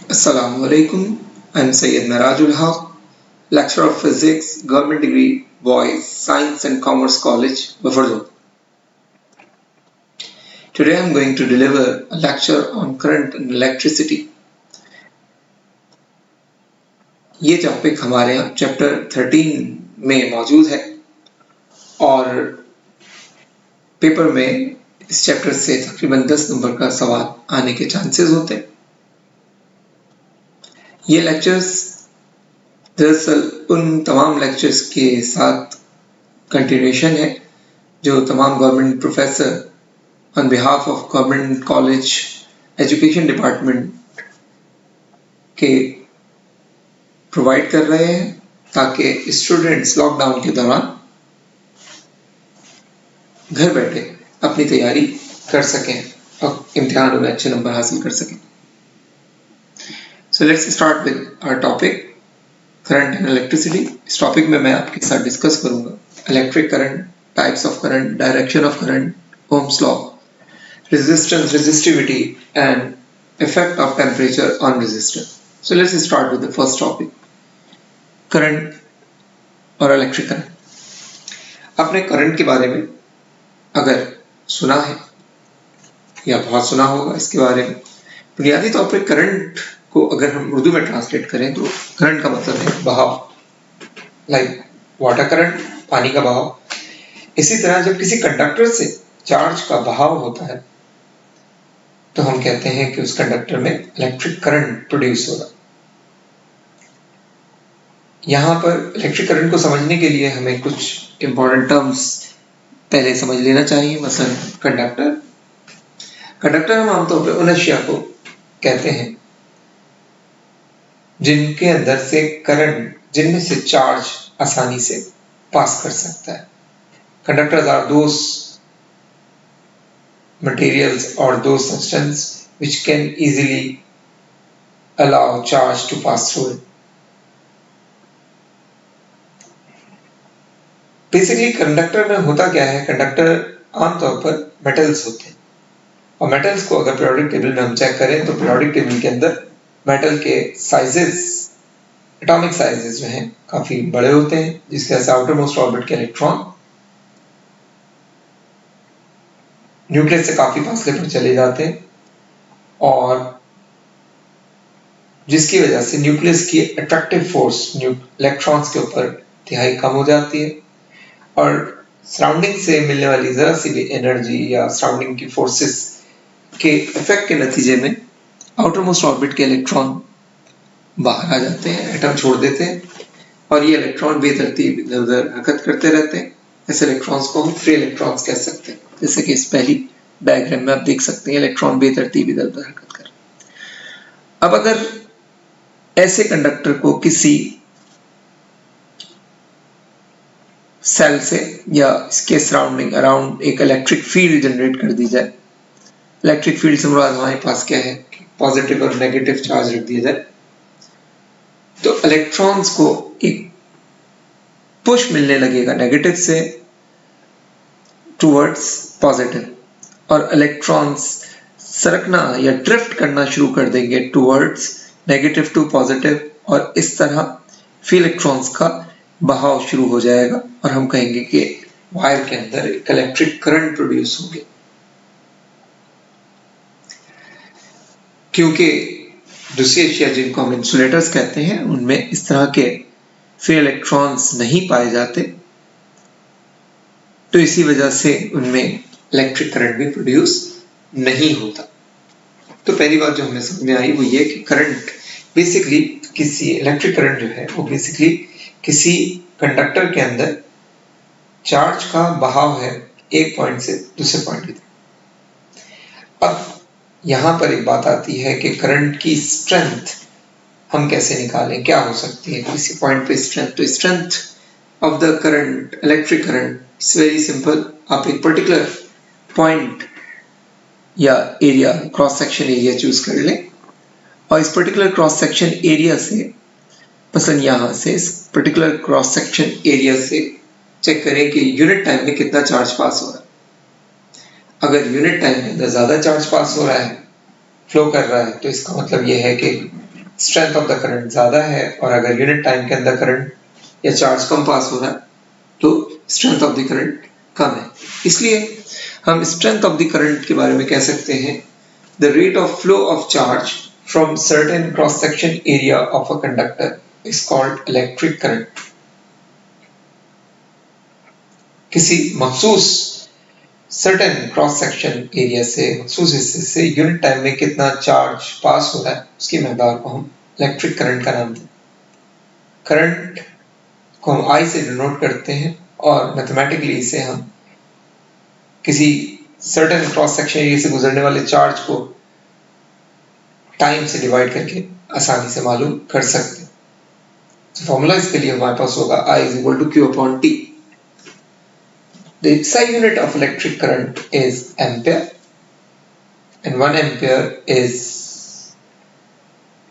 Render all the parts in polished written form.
Assalamualaikum. I'm Syed Mirajul Haq, lecturer of physics, government degree, Boys Science and Commerce College, Bafardod. Today I'm going to deliver a lecture on current and electricity. ये topic हमारे chapter 13 में मौजूद है और paper में इस chapter से तकरीबन 10 नंबर का सवाल आने के चांसेस होते हैं। ये लेक्चर्स दरअसल उन तमाम लेक्चर्स के साथ कंटिन्यूएशन है जो तमाम government professor on behalf of government college education department के प्रोवाइड कर रहे हैं ताकि स्टूडेंट्स लॉकडाउन के दौरान घर बैठे अपनी तैयारी कर सकें और इम्तिहानों में अच्छे नंबर हासिल कर सकें। So let's start with our topic current and electricity. इस टॉपिक में मैं आपके साथ डिस्कस करूंगा electric current, types of current, direction of current, Ohm's law, resistance, resistivity and effect of temperature on resistor. So let's start with the first topic, current और electric current। आपने current के बारे में अगर सुना है या बहुत सुना होगा इसके बारे में। बुनियादी तौर पर करंट को अगर हम उर्दू में ट्रांसलेट करें तो करंट का मतलब है बहाव, लाइक वाटर करंट, पानी का बहाव। इसी तरह जब किसी कंडक्टर से चार्ज का बहाव होता है तो हम कहते हैं कि उस कंडक्टर में इलेक्ट्रिक करंट प्रोड्यूस होगा। यहाँ पर इलेक्ट्रिक करंट को समझने के लिए हमें कुछ इंपॉर्टेंट टर्म्स पहले समझ लेना चाहिए। मसलन कंडक्टर हम आमतौर पर उन अशिया को कहते हैं जिनके अंदर से करंट, जिनमें से चार्ज आसानी से पास कर सकता है। Conductors are those materials or those substances which can easily allow charge to pass through it. Basically conductor में होता क्या है, कंडक्टर आमतौर पर मेटल्स होते हैं और मेटल्स को अगर पीरियोडिक टेबल में हम चेक करें तो पीरियोडिक टेबल के अंदर मेटल के साइजेस, एटॉमिक साइजेस जो हैं काफी बड़े होते हैं, जिसके वजह से आउटर मोस्ट ऑर्बिट के इलेक्ट्रॉन न्यूक्लियस से काफी फासले पर चले जाते हैं और जिसकी वजह से न्यूक्लियस की अट्रैक्टिव फोर्स इलेक्ट्रॉन्स के ऊपर तिहाई कम हो जाती है और सराउंडिंग से मिलने वाली जरा सी भी एनर्जी या सराउंडिंग की फोर्सेस के इफेक्ट के नतीजे में आउटर मोस्ट ऑर्बिट के इलेक्ट्रॉन बाहर आ जाते हैं, एटम छोड़ देते हैं और ये इलेक्ट्रॉन बेतरतीब इधर उधर हरकत करते रहते हैं। ऐसे इलेक्ट्रॉन्स को हम फ्री इलेक्ट्रॉन्स कह सकते हैं। जैसे कि इस पहली डायग्राम में आप देख सकते हैं इलेक्ट्रॉन बेतरतीब इधर उधर हरकत कर। अब अगर ऐसे कंडक्टर को किसी सेल से या इसके सराउंडिंग अराउंड एक इलेक्ट्रिक फील्ड जनरेट कर दी जाए, इलेक्ट्रिक फील्ड से मुराद हमारे पास क्या है, पॉजिटिव और नेगेटिव चार्ज रख दिया जाए, तो इलेक्ट्रॉन्स को एक पुश मिलने लगेगा नेगेटिव से टुवर्ड्स पॉजिटिव और इलेक्ट्रॉन्स सरकना या ड्रिफ्ट करना शुरू कर देंगे टुवर्ड्स नेगेटिव टू पॉजिटिव और इस तरह फ्री इलेक्ट्रॉन्स का बहाव शुरू हो जाएगा और हम कहेंगे कि वायर के अंदर एक इलेक्ट्रिक करंट प्रोड्यूस होगी। क्योंकि दूसरी अशिया जिनको हम इंसुलेटर्स कहते हैं उनमें इस तरह के फ्री इलेक्ट्रॉन्स नहीं पाए जाते, तो इसी वजह से उनमें इलेक्ट्रिक करंट भी प्रोड्यूस नहीं होता। तो पहली बात जो हमें समझ में आई वो ये कि करंट बेसिकली किसी इलेक्ट्रिक करंट जो है वो बेसिकली किसी कंडक्टर के अंदर चार्ज का बहाव है एक पॉइंट से दूसरे पॉइंट की। अब यहां पर एक बात आती है कि करंट की स्ट्रेंथ हम कैसे निकालें, क्या हो सकती है किसी पॉइंट पे स्ट्रेंथ। तो strength of the current, electric current, it's very simple. आप एक पर्टिकुलर पॉइंट या area, cross section area choose कर लें और इस पर्टिकुलर क्रॉस सेक्शन एरिया से, मसलन यहाँ से इस पर्टिकुलर क्रॉस सेक्शन एरिया से चेक करें कि यूनिट टाइम में कितना चार्ज पास हो रहा है। अगर यूनिट टाइम में अंदर ज्यादा चार्ज पास हो रहा है, फ्लो कर रहा है, तो इसका मतलब यह है कि स्ट्रेंथ ऑफ द करंट ज्यादा है और अगर यूनिट टाइम के अंदर करंट या चार्ज कम पास हो रहा है तो स्ट्रेंथ ऑफ द करंट कम है। इसलिए हम स्ट्रेंथ ऑफ द करंट के बारे में कह सकते हैं the rate of flow of charge from certain cross section area of a conductor is called electric current. किसी मखसूस सर्टेन क्रॉस सेक्शन एरिया से मखसूस हिस्से से यूनिट टाइम में कितना चार्ज पास हो रहा है उसकी मकदार को हम इलेक्ट्रिक करंट का नाम देते हैं। करंट को हम I से डिनोट करते हैं और मैथमेटिकली इसे हम किसी सर्टेन क्रॉस सेक्शन एरिया से गुजरने वाले चार्ज को टाइम से डिवाइड करके आसानी से मालूम कर सकते हैं। तो फॉर्मूला इसके लिए हमारे पास होगा I is equal to Q upon T। The SI unit of electric current is ampere and 1 ampere is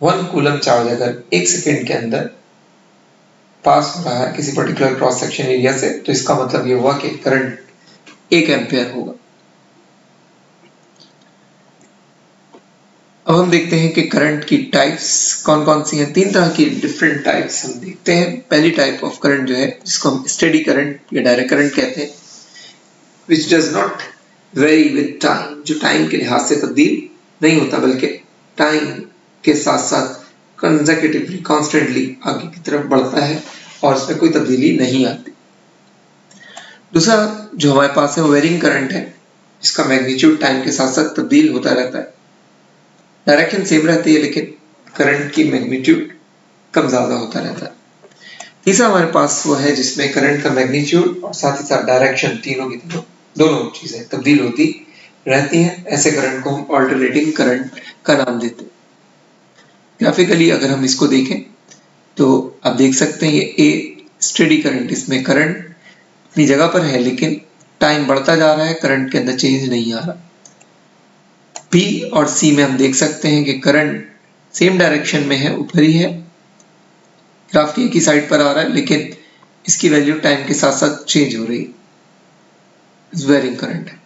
1 coulomb charge अगर 1 सेकेंड के अंदर पास हो रहा है किसी पर्टिकुलर क्रॉस सेक्शन एरिया से तो इसका मतलब ये हुआ कि करंट 1 एम्पियर होगा। अब हम देखते हैं कि करंट की टाइप्स कौन कौन सी हैं। 3 तरह की डिफरेंट टाइप्स हम देखते हैं। पहली टाइप ऑफ करंट जो है जिसको हम स्टेडी करंट या डायरेक्ट करंट कहते हैं which does not vary with time, जो टाइम के लिहाज से तब्दील नहीं होता बल्कि टाइम के साथ साथ कंसेक्यूटिवली कॉन्स्टेंटली आगे की तरफ बढ़ता है और इसमें कोई तब्दीली नहीं आती। दूसरा जो हमारे पास है वो वेरिंग करंट है जिसका मैग्नीट्यूड टाइम के साथ साथ तब्दील होता रहता है। डायरेक्शन सेम रहती है लेकिन करंट की मैग्नीट्यूड कम ज्यादा होता रहता है। तीसरा हमारे पास वो है जिसमें करंट का मैग्नीट्यूड और साथ ही साथ डायरेक्शन तीनों की दोनों चीजें तब्दील होती रहती हैं। ऐसे करंट को हम ऑल्टरनेटिंग करंट का नाम देते हैं। ग्राफिकली अगर हम इसको देखें तो आप देख सकते हैं ये ए स्टेडी करंट, इसमें करंट अपनी जगह पर है लेकिन टाइम बढ़ता जा रहा है, करंट के अंदर चेंज नहीं आ रहा। बी और सी में हम देख सकते हैं कि करंट सेम डायरेक्शन में है, ऊपर ही है, ग्राफ की एक ही साइड पर आ रहा है लेकिन इसकी वैल्यू टाइम के साथ साथ चेंज हो रही है, वेरिंग करंट है।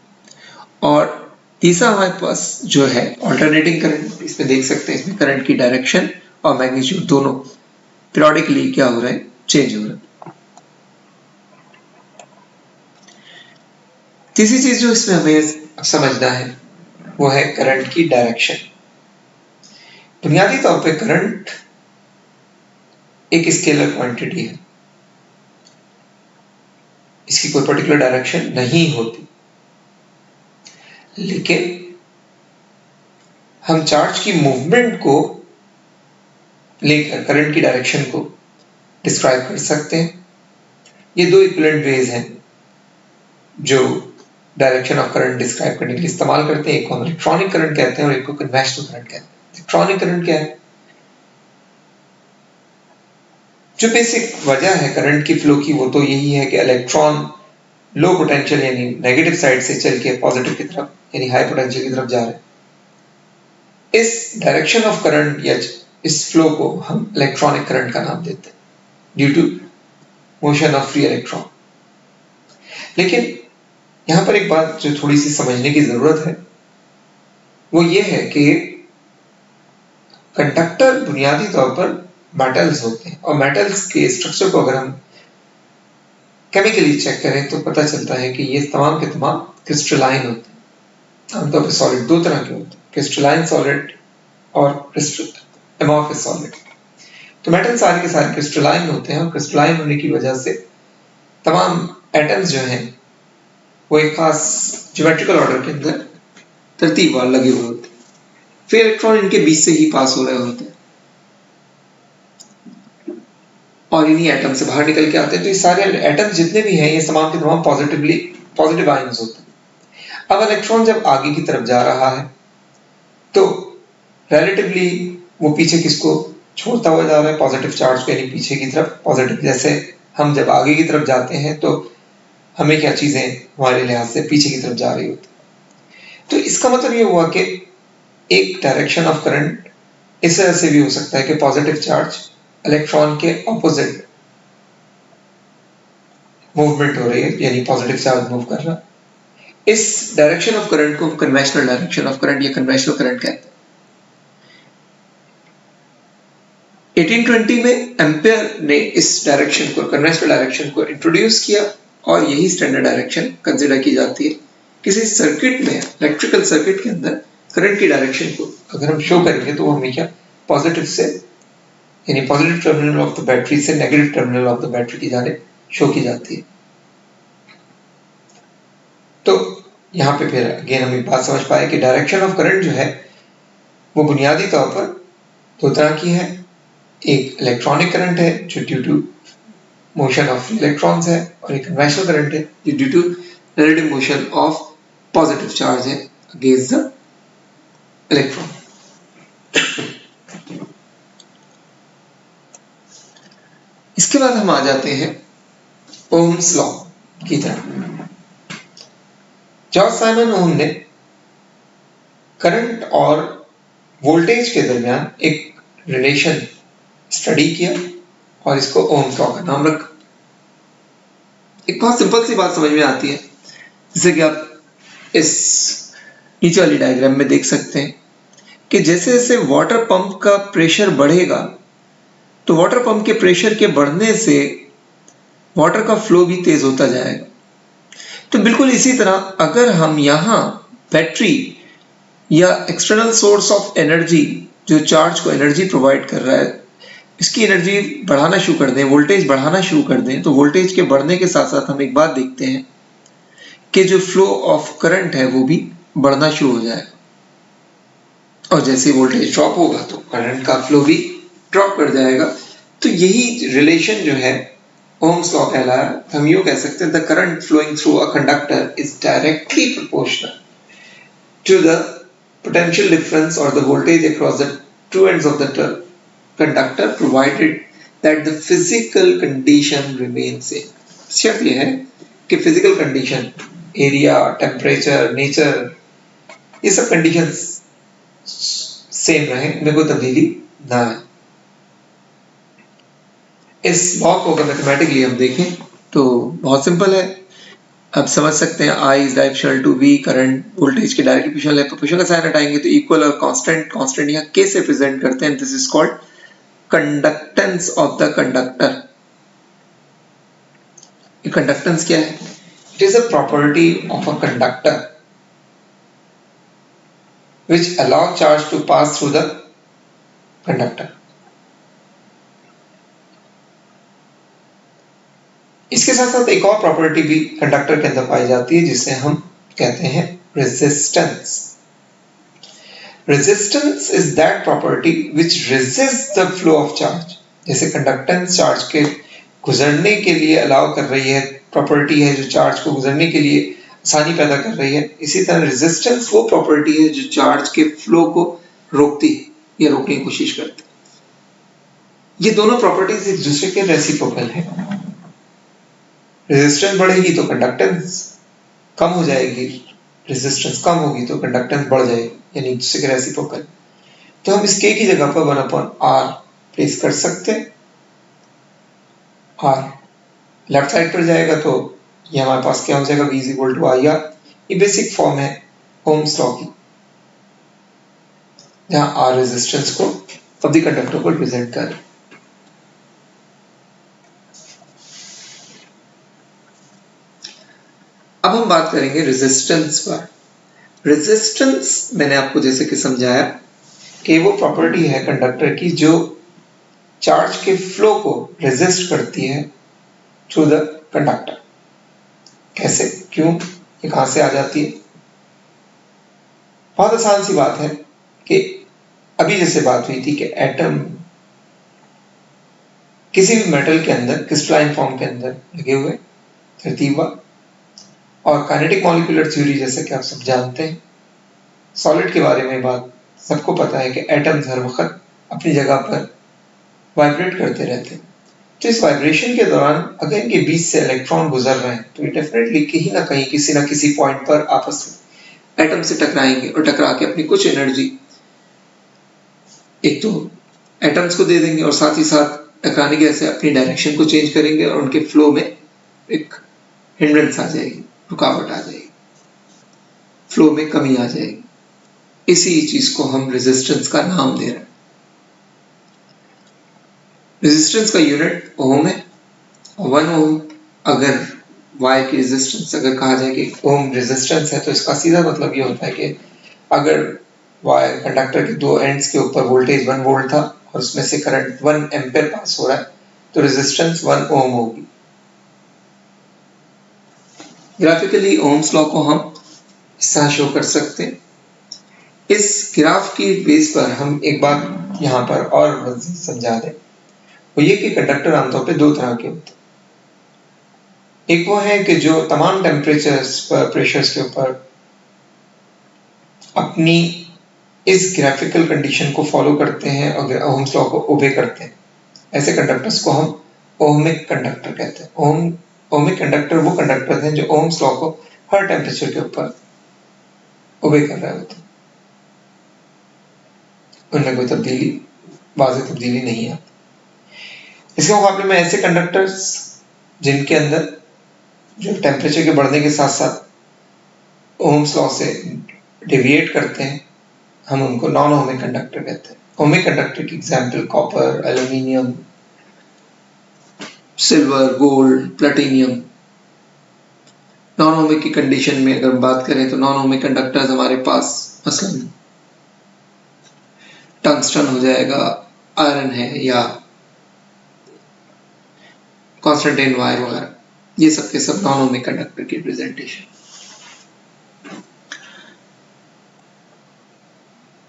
और तीसरा हमारे पास जो है ऑल्टरनेटिंग करंट, इसमें देख सकते हैं इसमें करंट की डायरेक्शन और मैग्नीट्यूड दोनों पीरियोडिकली क्या हो रहा है, चेंज हो रहा है। तीसरी चीज जो इसमें हमें समझना है वो है करंट की डायरेक्शन। बुनियादी तौर पे करंट एक स्केलर क्वांटिटी है, इसकी कोई पर्टिकुलर डायरेक्शन नहीं होती, लेकिन हम चार्ज की मूवमेंट को लेकर करंट की डायरेक्शन को डिस्क्राइब कर सकते हैं। ये दो इक्विवेलेंट वेज हैं जो डायरेक्शन ऑफ करंट डिस्क्राइब करने के लिए इस्तेमाल करते हैं। एक को हम इलेक्ट्रॉनिक करंट कहते हैं और एक को कन्वेंशनल करंट कहते हैं। इलेक्ट्रॉनिक करंट क्या है? जो बेसिक वजह है करंट की फ्लो की वो तो यही है कि इलेक्ट्रॉन लो पोटेंशियल यानी नेगेटिव साइड से चल के पॉजिटिव की तरफ यानी हाई पोटेंशियल की तरफ जा रहे हैं। इस डायरेक्शन ऑफ करंट या इस फ्लो को हम इलेक्ट्रॉनिक करंट का नाम देते हैं due to motion of free electron. लेकिन यहां पर एक बात जो थोड़ी सी समझने की जरूरत है वो ये है कि कंडक्टर बुनियादी तौर पर मेटल्स होते हैं और मेटल्स के स्ट्रक्चर को अगर हम केमिकली चेक करें तो पता चलता है कि ये तमाम के तमाम क्रिस्टलाइन होते हैं। आमतौर पर सॉलिड दो तरह के होते हैं, क्रिस्टलाइन सॉलिड और एमॉर्फस सॉलिड। तो मेटल सारे के सारे क्रिस्टलाइन होते हैं और क्रिस्टलाइन होने की वजह से तमाम एटम्स जो हैं वो एक खास ज्योमेट्रिकल ऑर्डर के अंदर तरतीबवार लगे हुए होते हैं। फिर इलेक्ट्रॉन इनके बीच से ही पास हो रहे होते हैं और इन्हीं एटम से बाहर निकल के आते हैं। तो ये सारे एटम जितने भी हैं ये तमाम के तमाम पॉजिटिव आयंस होते हैं। अब इलेक्ट्रॉन जब आगे की तरफ जा रहा है तो रिलेटिवली वो पीछे किसको छोड़ता हुआ जा रहा है, पॉजिटिव चार्ज को, यानी पीछे की तरफ पॉजिटिव। जैसे हम जब आगे की तरफ जाते हैं तो हमें क्या चीजें हमारे लिहाज से पीछे की तरफ जा रही होती। तो इसका मतलब ये हुआ कि एक डायरेक्शन ऑफ करंट इस तरह से भी हो सकता है कि पॉजिटिव चार्ज इलेक्ट्रॉन के ऑपोजिट मूवमेंट हो रही है यानी पॉजिटिव चार्ज मूव कर रहा है। इस डायरेक्शन ऑफ करंट को हम कन्वेंशनल डायरेक्शन ऑफ करंट या कन्वेंशनल करंट कहते हैं। 1820 में एम्पेयर ने इस डायरेक्शन को, कन्वेंशनल डायरेक्शन को इंट्रोड्यूस किया और यही स्टैंडर्ड डायरेक्शन कंसिडर की जाती है। किसी सर्किट में, इलेक्ट्रिकल सर्किट के अंदर करंट की डायरेक्शन को अगर हम शो करेंगे तो वो हमेशा पॉजिटिव से, यानी positive terminal of the battery से negative terminal of the battery की जाने शो की जाती है। तो यहाँ पे फिर अगेन हम एक बात समझ पाए कि डायरेक्शन ऑफ करंट जो है वो बुनियादी तौर पर दो तरह की है। एक इलेक्ट्रॉनिक करंट है जो due to motion of electrons है, और एक कन्वेंशनल करंट है जो due to relative motion of positive charge है अगेंस्ट द इलेक्ट्रॉन। इसके बाद हम आ जाते हैं ओम्स लॉ की तरफ। जॉर्ज साइमन ओम ने करंट और वोल्टेज के दरमियान एक रिलेशन स्टडी किया और इसको ओम्स लॉ का नाम रखा। एक बहुत सिंपल सी बात समझ में आती है, जैसे कि आप इस नीचे वाली डायग्राम में देख सकते हैं कि जैसे जैसे वाटर पंप का प्रेशर बढ़ेगा तो वाटर पंप के प्रेशर के बढ़ने से वाटर का फ्लो भी तेज होता जाएगा। तो बिल्कुल इसी तरह अगर हम यहाँ बैटरी या एक्सटर्नल सोर्स ऑफ एनर्जी जो चार्ज को एनर्जी प्रोवाइड कर रहा है, इसकी एनर्जी बढ़ाना शुरू कर दें, वोल्टेज बढ़ाना शुरू कर दें, तो वोल्टेज के बढ़ने के साथ साथ हम एक बात देखते हैं कि जो फ्लो ऑफ करंट है वो भी बढ़ना शुरू हो जाएगा, और जैसे वोल्टेज ड्रॉप होगा तो करंट का फ्लो भी ड्रॉप कर जाएगा। तो यही रिलेशन जो है ओम्स लॉ कहलाया। हम यूं कह सकते हैं the current flowing through a conductor is directly proportional to the potential difference or the voltage across the two ends of the conductor provided that the physical condition remains same। शर्त यह है कि physical condition, area, temperature, nature, ये सब conditions same रहे, इनमें कोई तब्दीली ना है। इस लॉ को अगर मैथमेटिकली हम देखें तो बहुत सिंपल है। आप समझ सकते हैं I is directional to V, current voltage के डायरेक्ट प्रोपोर्शनल है, प्रोपोर्शनल का साइन हटाएंगे तो इक्वल और कांस्टेंट, कांस्टेंट यहाँ K से प्रेजेंट करते हैं। This is called conductance of the conductor. ये कंडक्टेंस क्या है? It is a property of a conductor which allow charge to pass through the conductor। इसके साथ साथ एक और प्रॉपर्टी भी कंडक्टर के अंदर पाई जाती है जिसे हम कहते हैं resistance. Resistance is that property which resist the flow of charge. जैसे कंडक्टेंस चार्ज के गुजरने के लिए अलाउ कर रही है, प्रॉपर्टी है जो चार्ज को गुजरने के लिए आसानी पैदा कर रही है, इसी तरह रेजिस्टेंस वो प्रॉपर्टी है जो चार्ज के फ्लो को रोकती है या रोकने की कोशिश करती है। ये दोनों प्रॉपर्टीज एक दूसरे के रेसिप्रोकल हैं। रेजिस्टेंस बढ़ेगी तो कंडक्टेंस कम हो जाएगी, रेजिस्टेंस कम होगी तो कंडक्टेंस बढ़ जाएगी, यानी दूसरे के रेसिप्रोकल। तो हम इस K की जगह पर 1/R प्लेस कर सकते हैं। R लेफ्ट साइड पर जाएगा तो ये हमारे पास क्या हो जाएगा, V is equal to IR। ये बेसिक फॉर्म है ओम्स लॉ की, जहां R रेजिस्टेंस को ऑफ द कंडक्टर को रिप्रेजेंट कर। अब हम बात करेंगे रेजिस्टेंस पर। रेजिस्टेंस मैंने आपको जैसे कि समझाया कि वो प्रॉपर्टी है कंडक्टर की जो चार्ज के फ्लो को रेजिस्ट करती है थ्रू द कंडक्टर। कैसे, क्यों, ये कहां से आ जाती है? बहुत आसान सी बात है कि अभी जैसे बात हुई थी कि एटम किसी भी मेटल के अंदर क्रिस्टलाइन फॉर्म के अंदर लगे हुए तरतीबवार, और काइनेटिक मॉलिक्यूलर थ्योरी जैसे कि आप सब जानते हैं, सॉलिड के बारे में बात सबको पता है कि एटम्स हर वक्त अपनी जगह पर वाइब्रेट करते रहते हैं। तो इस वाइब्रेशन के दौरान अगर इनके बीच से इलेक्ट्रॉन गुजर रहे हैं तो ये डेफिनेटली कहीं ना कहीं किसी ना किसी पॉइंट पर आपस में एटम से टकराएंगे और टकरा के अपनी कुछ एनर्जी एक तो एटम्स को दे देंगे और साथ ही साथ टकराने की वजह से अपनी डायरेक्शन को चेंज करेंगे और उनके फ्लो में एक हिंड्रेंस आ जाएगी, रुकावट आ जाएगी, फ्लो में कमी आ जाएगी। इसी चीज को हम रेजिस्टेंस का नाम दे रहे हैं। रेजिस्टेंस का यूनिट ओम है, 1 ओम। अगर वायर की रेजिस्टेंस अगर कहा जाए कि ओम रेजिस्टेंस है तो इसका सीधा मतलब ये होता है कि अगर वायर कंडक्टर के दो एंड्स के ऊपर वोल्टेज 1 वोल्ट था और उसमें से करंट 1 एम्पीयर पास हो रहा है तो रेजिस्टेंस 1 ओम होगी। ग्राफिकली ओम्स लॉ को हम इस तरह शो कर सकते हैं। इस ग्राफ की बेस पर हम एक बात यहाँ पर और मज़ीद समझा दें, वो ये कि कंडक्टर आमतौर पे दो तरह के होते हैं। एक वो है कि जो तमाम टेम्परेचर्स पर, प्रेशर्स के ऊपर अपनी इस ग्राफिकल कंडीशन को फॉलो करते हैं और ओम्स लॉ को ओबे करते हैं। ऐसे कंडक्टर्स को हम ओहमिक कंडक्टर कहते हैं। ओहमिक कंडक्टर वो कंडक्टर हैं जो ओम्स लॉ को हर टेम्परेचर के ऊपर ओबे कर रहे होते हैं, उनमें कोई तब्दीली, वाज़ेह तब्दीली नहीं आती। इसके मुकाबले में ऐसे कंडक्टर्स जिनके अंदर जो टेम्परेचर के बढ़ने के साथ साथ ओम्स लॉ से डेविएट करते हैं, हम उनको नॉन ओहमिक कंडक्टर कहते हैं। ओहमिक कंडक्टर की example copper, aluminium, silver, gold, platinum. Non ohmic की कंडीशन में अगर बात करें तो नॉन ओहमिक कंडक्टर्स हमारे पास मसलन टंगस्टन हो जाएगा, आयरन है, या कॉन्स्टेंटाइन वायर वगैरह, ये सब के सब नॉन ओहमिक कंडक्टर की रिप्रेजेंटेशन।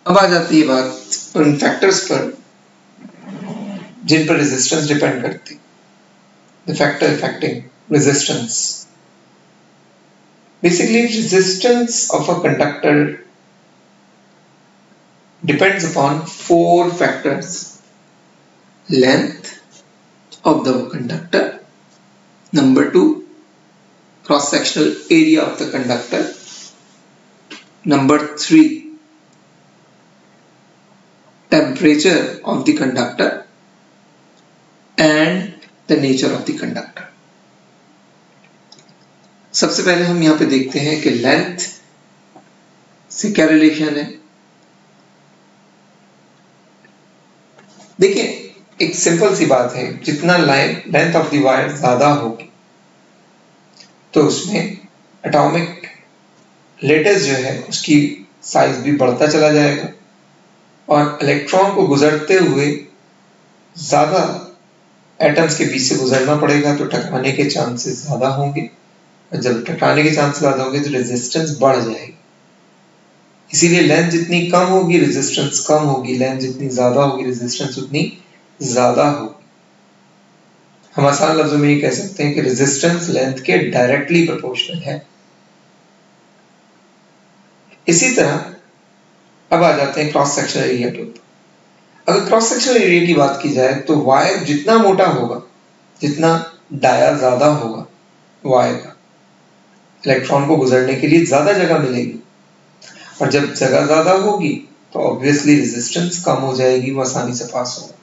अब आ जाती है बात उन फैक्टर्स पर जिन पर रेजिस्टेंस डिपेंड करती। The factor affecting resistance, basically resistance of a conductor depends upon four factors: length of the conductor, number 2 cross sectional area of the conductor, number 3 temperature of the conductor, and the nature of the conductor. सबसे पहले हम यहाँ पे देखते हैं कि length से क्या रिलेशन है। देखिए, एक सिंपल सी बात है, जितना लेंथ ऑफ द वायर ज्यादा होगी तो उसमें एटॉमिक लेटेस्ट जो है उसकी साइज भी बढ़ता चला जाएगा और इलेक्ट्रॉन को गुजरते हुए ज्यादा एटम्स के बीच से गुजरना पड़ेगा तो टकराने के चांसेस ज्यादा होंगे, और जब टकराने के चांसेस ज्यादा होंगे तो रेजिस्टेंस बढ़ जाएगी। इसीलिए लेंथ जितनी कम होगी रेजिस्टेंस कम होगी, लेंथ जितनी ज्यादा होगी रेजिस्टेंस उतनी ज्यादा होगी। हम आसान लफ्जों में ये कह सकते हैं कि रेजिस्टेंस लेंथ के डायरेक्टली प्रोपोर्शनल है। इसी तरह अब आ जाते हैं क्रॉस सेक्शनल एरिया के ऊपर। अगर क्रॉस सेक्शनल एरिया की बात की जाए तो वायर जितना मोटा होगा, जितना डाया ज्यादा होगा वायर का, इलेक्ट्रॉन को गुजरने के लिए ज्यादा जगह मिलेगी, और जब जगह ज्यादा होगी तो ऑब्वियसली रेजिस्टेंस कम हो जाएगी, वो आसानी से पास होगा।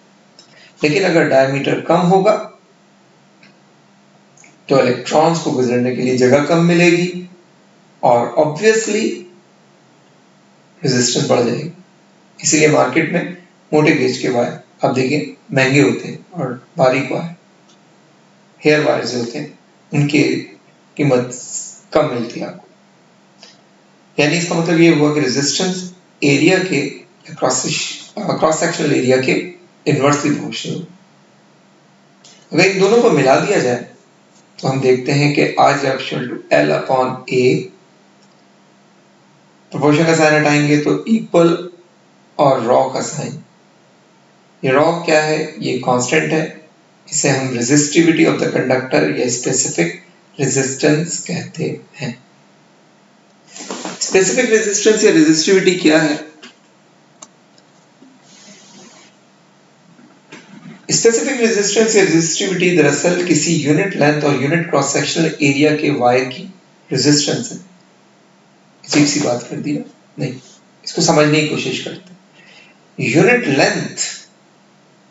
लेकिन अगर डायमीटर कम होगा तो इलेक्ट्रॉन्स को गुजरने के लिए जगह कम मिलेगी और ऑब्वियसली रेजिस्टेंस बढ़ जाएगी। इसीलिए मार्केट में मोटे गेज के वायर आप देखिए महंगे होते हैं और बारीक वायर, हेयर वायर जो होते हैं, उनकी कीमत कम मिलती है आपको। यानी इसका मतलब ये हुआ कि रेजिस्टेंस एरिया के क्रॉस सेक्शनल एरिया के इनवर्सली प्रोपोर्शनल। अगर इन दोनों को मिला दिया जाए तो हम देखते हैं कि R equal to L upon A, proportion का साइन हटाएंगे तो इक्वल और रॉ का साइन। ये रॉ क्या है? ये कांस्टेंट है, इसे हम रेजिस्टिविटी ऑफ द कंडक्टर या स्पेसिफिक रेजिस्टेंस कहते हैं। स्पेसिफिक रेजिस्टेंस या रेजिस्टिविटी क्या है? स्पेसिफिक रेजिस्टेंस या रेजिस्टिविटी दरअसल किसी यूनिट लेंथ और यूनिट क्रॉस सेक्शनल एरिया के वायर की रेजिस्टेंस है। अजीब सी बात कर दी ना? नहीं, इसको समझने की कोशिश करते हैं। यूनिट लेंथ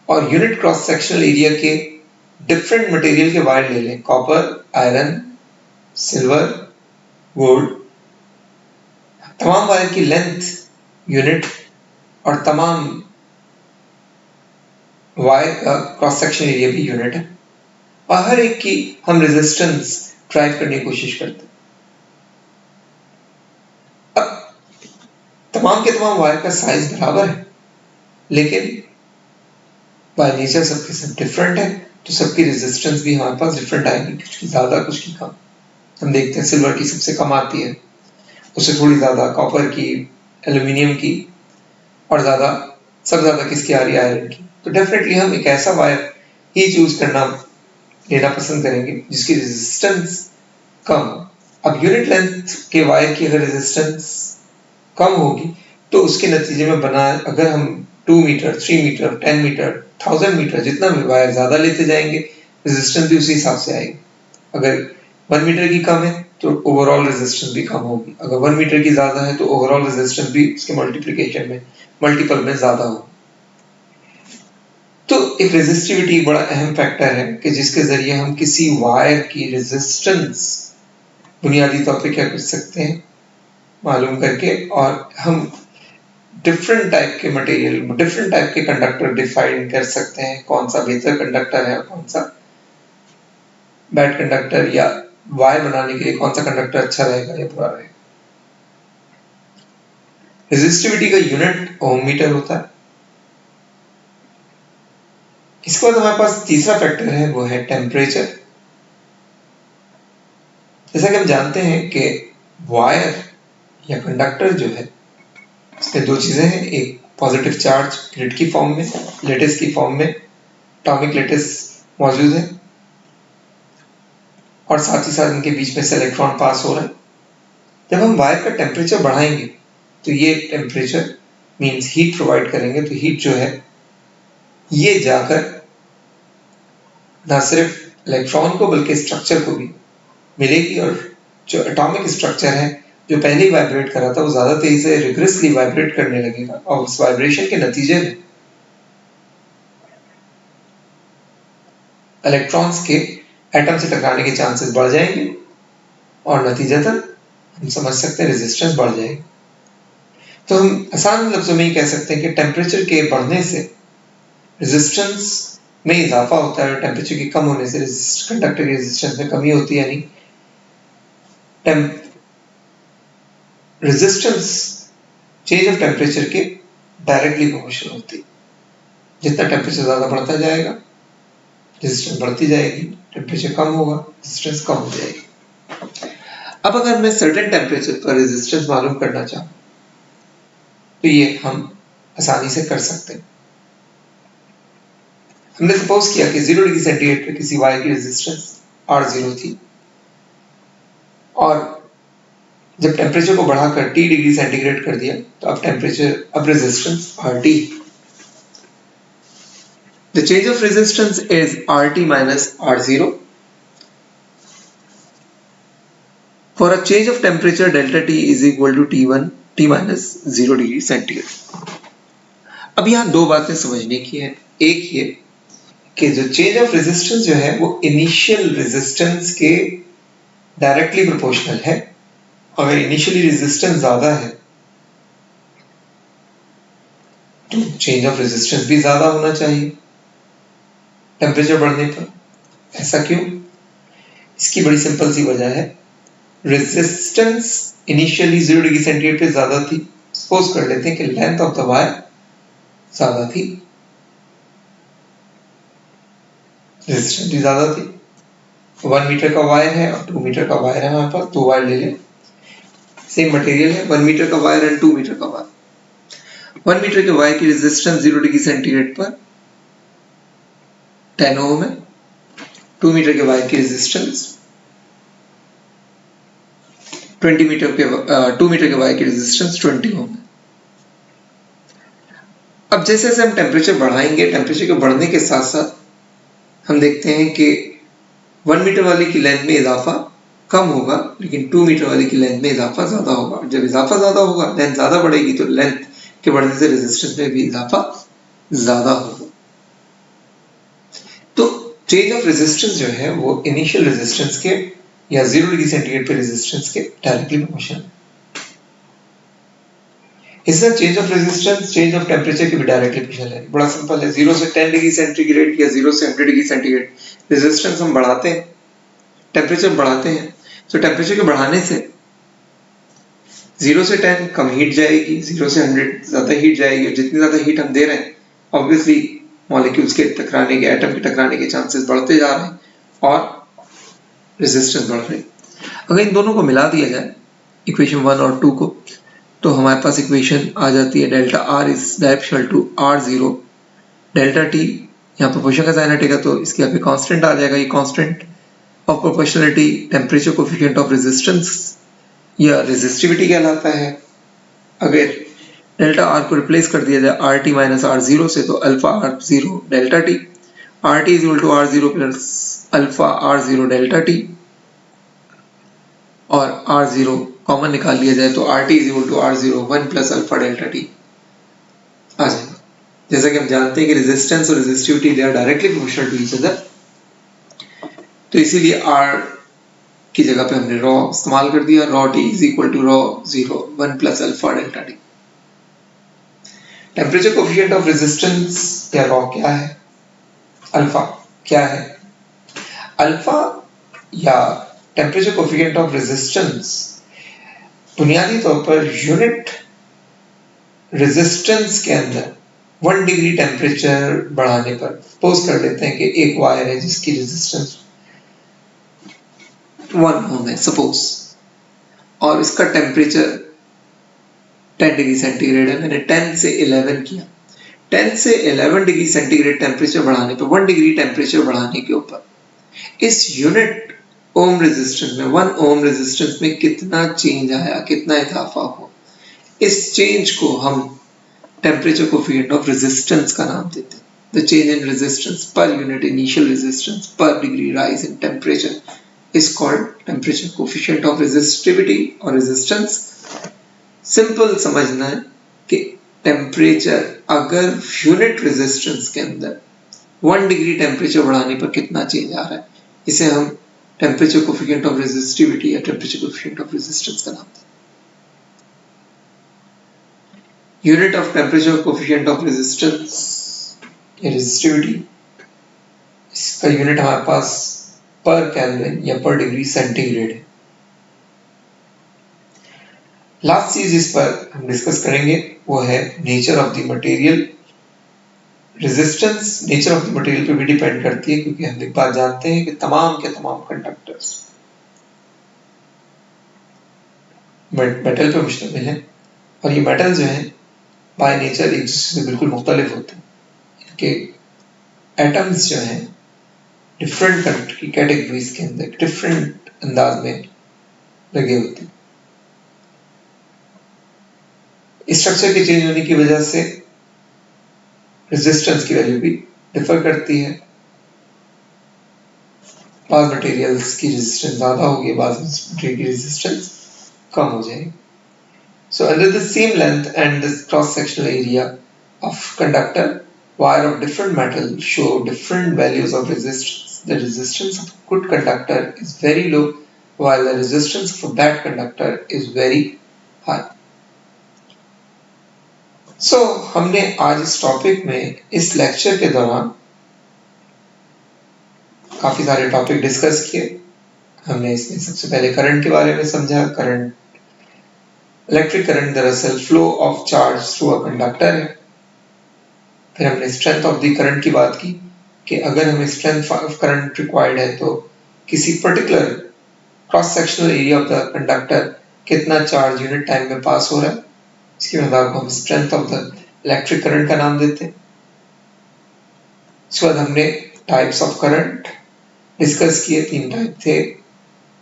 और यूनिट क्रॉस सेक्शनल एरिया के डिफरेंट मटेरियल के वायर ले लें, कॉपर, आयरन, सिल्वर, गोल्ड। तमाम वायर की लेंथ यूनिट और तमाम वायर का क्रॉस सेक्शन एरिया भी यूनिट है और हर एक की हम रेजिस्टेंस ड्राइव करने की कोशिश करते हैं। अब तमाम के तमाम वायर का साइज बराबर है, लेकिन बाय नेचर सबके सब डिफरेंट है, तो सबकी रेजिस्टेंस भी हमारे पास डिफरेंट आएगी, कुछ की ज्यादा कुछ की कम। हम देखते हैं सिल्वर की सबसे कम आती है, उससे थोड़ी ज्यादा कॉपर की, एल्यूमिनियम की, और ज्यादा सब ज्यादा किसकी आ रही है, आयरन की। तो डेफिनेटली हम एक ऐसा वायर ही चूज करना लेना पसंद करेंगे जिसकी रेजिस्टेंस कम हो। अब यूनिट लेंथ के वायर की अगर रेजिस्टेंस कम होगी तो उसके नतीजे में बना, अगर हम 2 मीटर, 3 मीटर, 10 मीटर, 1000 मीटर, जितना भी वायर ज्यादा लेते जाएंगे रेजिस्टेंस भी उसी हिसाब से आएगी। अगर 1 मीटर की कम है तो ओवरऑल रेजिस्टेंस भी कम होगी, अगर 1 मीटर की ज्यादा है तो ओवरऑल रेजिस्टेंस भी उसके मल्टीप्लिकेशन में, मल्टीपल में ज्यादा होगी। तो एक रेजिस्टिविटी बड़ा अहम फैक्टर है कि जिसके जरिए हम किसी वायर की रेजिस्टेंस बुनियादी तौर पे क्या कर सकते हैं, मालूम करके, और हम डिफरेंट टाइप के मटेरियल, डिफरेंट टाइप के कंडक्टर डिफाइन कर सकते हैं, कौन सा बेहतर कंडक्टर है और कौन सा बैड कंडक्टर, या वायर बनाने के लिए कौन सा कंडक्टर अच्छा रहेगा या बुरा रहेगा। रेजिस्टिविटी का यूनिट ओम मीटर होता है। इसके बाद हमारे पास तीसरा फैक्टर है, वो है टेम्परेचर। जैसा कि हम जानते हैं कि वायर या कंडक्टर जो है इसमें दो चीजें हैं, एक पॉजिटिव चार्ज ग्रिड की फॉर्म में, लेटिस की फॉर्म में, एटॉमिक लेटिस मौजूद है, और साथ ही साथ इनके बीच में से इलेक्ट्रॉन पास हो रहा है। जब हम वायर का टेम्परेचर बढ़ाएंगे तो ये टेम्परेचर मींस हीट प्रोवाइड करेंगे, तो हीट जो है ये जाकर ना सिर्फ इलेक्ट्रॉन को बल्कि स्ट्रक्चर को भी मिलेगी, और जो एटॉमिक स्ट्रक्चर है जो पहले ही वाइब्रेट कर रहा था वो ज्यादा तेजी से रिग्रेसली वाइब्रेट करने लगेगा, और उस वाइब्रेशन के नतीजे में इलेक्ट्रॉन्स के एटम से टकराने के चांसेस बढ़ जाएंगे, और नतीजतन हम समझ सकते हैं रेजिस्टेंस बढ़ जाएगी। तो हम आसान लफ्जों में ही कह सकते हैं कि टेम्परेचर के बढ़ने से रेजिस्टेंस में इजाफा होता है, और टेम्परेचर के कम होने से कंडक्टर की रेजिस्टेंस में कमी होती है। यानी रेजिस्टेंस चेंज ऑफ टेम्परेचर के डायरेक्टली प्रोपोर्शनल होती है। जितना टेम्परेचर ज्यादा बढ़ता जाएगा रेजिस्टेंस बढ़ती जाएगी, टेम्परेचर कम होगा रेजिस्टेंस कम हो जाएगी। अब अगर मैं सर्टेन टेम्परेचर पर रेजिस्टेंस मालूम करना चाहूँ तो ये हम आसानी से कर सकते हैं। हमने सपोज किया कि 0 डिग्री सेंटीग्रेड पर किसी वायर की रेजिस्टेंस R0 थी, और जब टेम्परेचर को बढ़ाकर T डिग्री सेंटीग्रेड कर दिया तो अब resistance RT। The change of resistance is RT minus R0 for a change of temperature delta T is equal to T minus 0 degree centigrade. अब यहाँ दो बातें समझने की है। एक ये कि जो चेंज ऑफ रेजिस्टेंस जो है वो इनिशियल रेजिस्टेंस के डायरेक्टली प्रोपोर्शनल है। अगर इनिशियली रेजिस्टेंस ज्यादा है तो चेंज ऑफ रेजिस्टेंस भी ज्यादा होना चाहिए टेम्परेचर बढ़ने पर। ऐसा क्यों? इसकी बड़ी सिंपल सी वजह है, रेजिस्टेंस इनिशियली 0 डिग्री सेंटीग्रेड पे ज्यादा थी। सपोज कर लेते हैं कि लेंथ ऑफ द वायर ज्यादा थी, रेजिस्टेंस भी ज्यादा थी। 1 मीटर का वायर है और 2 मीटर का वायर है, हमारे पास दो वायर ले लें, सेम मटेरियल है, 1 मीटर का वायर एंड 2 मीटर का वायर। 1 मीटर के वायर की रेजिस्टेंस 0 डिग्री सेंटीग्रेड पर 10 ओम है, 2 मीटर के वायर की रेजिस्टेंस 2 मीटर के वायर की रेजिस्टेंस 20 ओम है। अब जैसे जैसे हम टेम्परेचर बढ़ाएंगे, टेम्परेचर के बढ़ने के साथ साथ हम देखते हैं कि 1 मीटर वाले की लेंथ में इजाफा कम होगा, लेकिन 2 मीटर वाले की लेंथ में इजाफा ज्यादा होगा। जब इजाफा ज्यादा होगा, लेंथ ज्यादा बढ़ेगी, तो लेंथ के बढ़ने से रेजिस्टेंस में भी इजाफा ज्यादा होगा। तो चेंज ऑफ रेजिस्टेंस जो है वो इनिशियल रेजिस्टेंस के या 0 डिग्री सेंटीग्रेड पे रेजिस्टेंस के डायरेक्टली प्रोपोर्शनल। इसका change of resistance change of temperature की भी डायरेक्टली इक्वेशन है, बड़ा सिंपल है। 0 से 10 डिग्री सेंटीग्रेड या 0 से 100 डिग्री सेंटीग्रेड रेजिस्टेंस हम बढ़ाते हैं, टेम्परेचर बढ़ाते हैं, तो टेम्परेचर के बढ़ाने से 0 से 10 कम हीट जाएगी, 0 से 100 ज्यादा हीट जाएगी, और जितनी ज्यादा हीट हम दे रहे हैं ऑब्वियसली मॉलिक्यूल्स के टकराने के, एटम के टकराने के चांसेस बढ़ते जा रहे हैं और रेजिस्टेंस बढ़ रही है। अगर इन दोनों को मिला दिया जाए इक्वेशन 1 और 2 को, तो हमारे पास इक्वेशन आ जाती है delta R is directional to R zero delta T, यहाँ प्रोपोर्शन का साइन हटेगा तो इसके यहाँ पे कांस्टेंट आ जाएगा, ये constant of proportionality temperature coefficient of resistance या रेजिस्टिविटी कहलाता है। अगर डेल्टा आर को रिप्लेस कर दिया जाए R T minus R zero से, तो alpha R zero delta T, R T is equal to R zero plus alpha R zero delta T, और आर जीरो कॉमन निकाल लिया जाए तो R T is equal to R zero one plus alpha delta T आ जाएगा। जैसा कि हम जानते हैं कि रेजिस्टेंस और resistivity they are directly proportional to each other, तो इसीलिए आर की जगह पे हमने रॉ इस्तेमाल कर दिया, rho T is equal to rho zero one plus alpha delta T. Temperature coefficient of resistance या रॉ क्या है, अल्फा क्या है, अल्फा या टेम्परेचर कोफिशिएंट ऑफ रेजिस्टेंस बुनियादी तौर पर यूनिट रेजिस्टेंस के अंदर 1 डिग्री टेम्परेचर बढ़ाने पर, सपोज कर लेते हैं कि एक वायर है जिसकी रेजिस्टेंस 1 ओम है सपोज, और इसका टेम्परेचर 10 डिग्री सेंटीग्रेड है, मैंने 10 से 11 किया, 10 से 11 डिग्री सेंटीग्रेड टेम्परेचर बढ़ाने पर, 1 डिग्री टेम्परेचर बढ़ाने के ऊपर इस यूनिट ओम रेजिस्टेंस में, 1 ओम रेजिस्टेंस में कितना चेंज आया, कितना इजाफा हुआ, इस चेंज को हम टेम्परेचर कोफिशिएंट ऑफ रेजिस्टेंस का नाम देते हैं। The change in resistance per unit initial resistance per degree rise in temperature is called temperature coefficient of resistivity और रेजिस्टेंस। सिंपल समझना है कि टेम्परेचर अगर यूनिट रेजिस्टेंस के अंदर 1 डिग्री टेम्परेचर बढ़ाने पर कितना चेंज आ रहा है, इसे हम टेम्परेचर कोफिशिएंट ऑफ रेजिस्टिविटी या टेम्परेचर कोफिशिएंट ऑफ रेजिस्टेंस का नाम देते हैं। Unit of temperature coefficient of resistance या रेजिस्टिविटी, इसका यूनिट हमारे पास पर केल्विन या पर डिग्री सेंटीग्रेड है। लास्ट चीज इस पर हम डिस्कस करेंगे वो है nature of the material. Resistance nature of the material पे भी डिपेंड करती है, क्योंकि हम एक बात जानते हैं कि तमाम के तमाम कंडक्टर्स मेटल पे मुश्तमिल है, और ये मेटल जो है बाय नेचर एक दूसरे से बिल्कुल मुख्तलिफ होते हैं। इनके एटम्स जो हैं डिफरेंट की कैटेगरीज के अंदर डिफरेंट अंदाज में लगे होते हैं। स्ट्रक्चर के चेंज होने की वजह से रेजिस्टेंस की वैल्यू भी डिफर करती है। बाज़ मटेरियल्स की रेजिस्टेंस ज्यादा होगी, बाज़ मटेरियल की रेजिस्टेंस कम हो जाएगी। So under the same length and this cross-sectional area of conductor, wire of different metal show different values of resistance. The resistance of a good conductor is very low, while the resistance of a bad conductor is very high. So हमने आज इस topic में, इस lecture के दौरान काफी सारे topic discuss किए। हमने इसमें सबसे पहले करंट के बारे में समझा। करंट, इलेक्ट्रिक करंट दरअसल flow of charge through a conductor है। फिर हमने स्ट्रेंथ ऑफ द करंट की बात की कि अगर हमें स्ट्रेंथ ऑफ करंट रिक्वायर्ड है तो किसी particular cross sectional area of the conductor कितना चार्ज यूनिट टाइम में पास हो रहा है, इसकी मकदार को हम strength of the electric current का नाम देते हैं। उसके बाद हमने टाइप्स ऑफ करंट डिस्कस किए। 3 टाइप थे,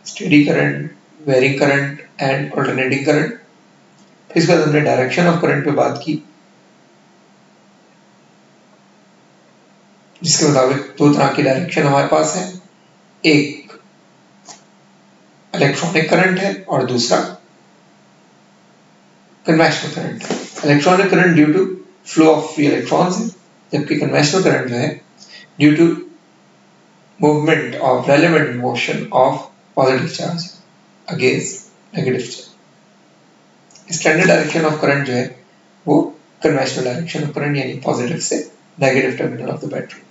steady current, varying current and alternating current. इसके बाद हमने डायरेक्शन ऑफ करंट पे बात की, जिसके मुताबिक 2 तरह की डायरेक्शन हमारे पास है, एक इलेक्ट्रॉनिक करंट है और दूसरा कन्वेंशनल करंट है। Electronic current due to flow of free electrons है, जबकि कन्वेंशनल करंट जो है due to movement of relevant motion of positive charge against negative charge. Standard direction of current जो है वो कन्वेंशनल डायरेक्शन ऑफ करंट यानी positive से negative terminal of the battery.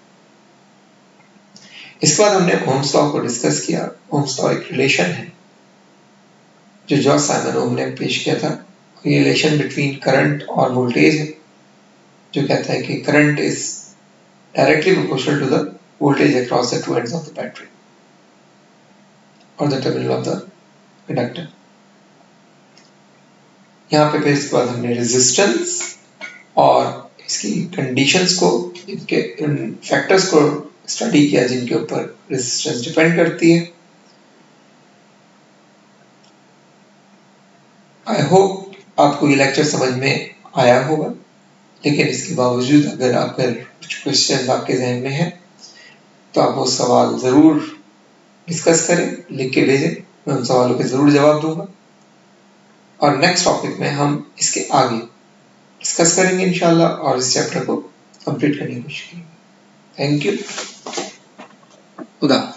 इसके बाद हमने ओम्स लॉ को डिस्कस किया। ओम्स लॉ एक रिलेशन है जो जॉर्ज साइमन ओम ने पेश किया था, रिलेशन बिटवीन करंट और वोल्टेज है, जो कहता है कि current is directly proportional to the voltage across the two ends of the battery और the terminal of the inductor. यहाँ पे फिर इसके बाद हमने रेजिस्टेंस और इसकी कंडीशंस को, इनके फैक्टर्स को स्टडी किया जिनके ऊपर रेजिस्टेंस डिपेंड करती है। आई होप आपको ये लेक्चर समझ में आया होगा, लेकिन इसके बावजूद अगर कुछ क्वेश्चन आपके जहन में है तो आप वो सवाल ज़रूर डिस्कस करें, लिख के भेजें, मैं उन सवालों के ज़रूर जवाब दूंगा। और नेक्स्ट टॉपिक में हम इसके आगे डिस्कस करेंगे इंशाल्लाह और इस चैप्टर को कंप्लीट करने की कोशिश करेंगे। Thank you. खुदा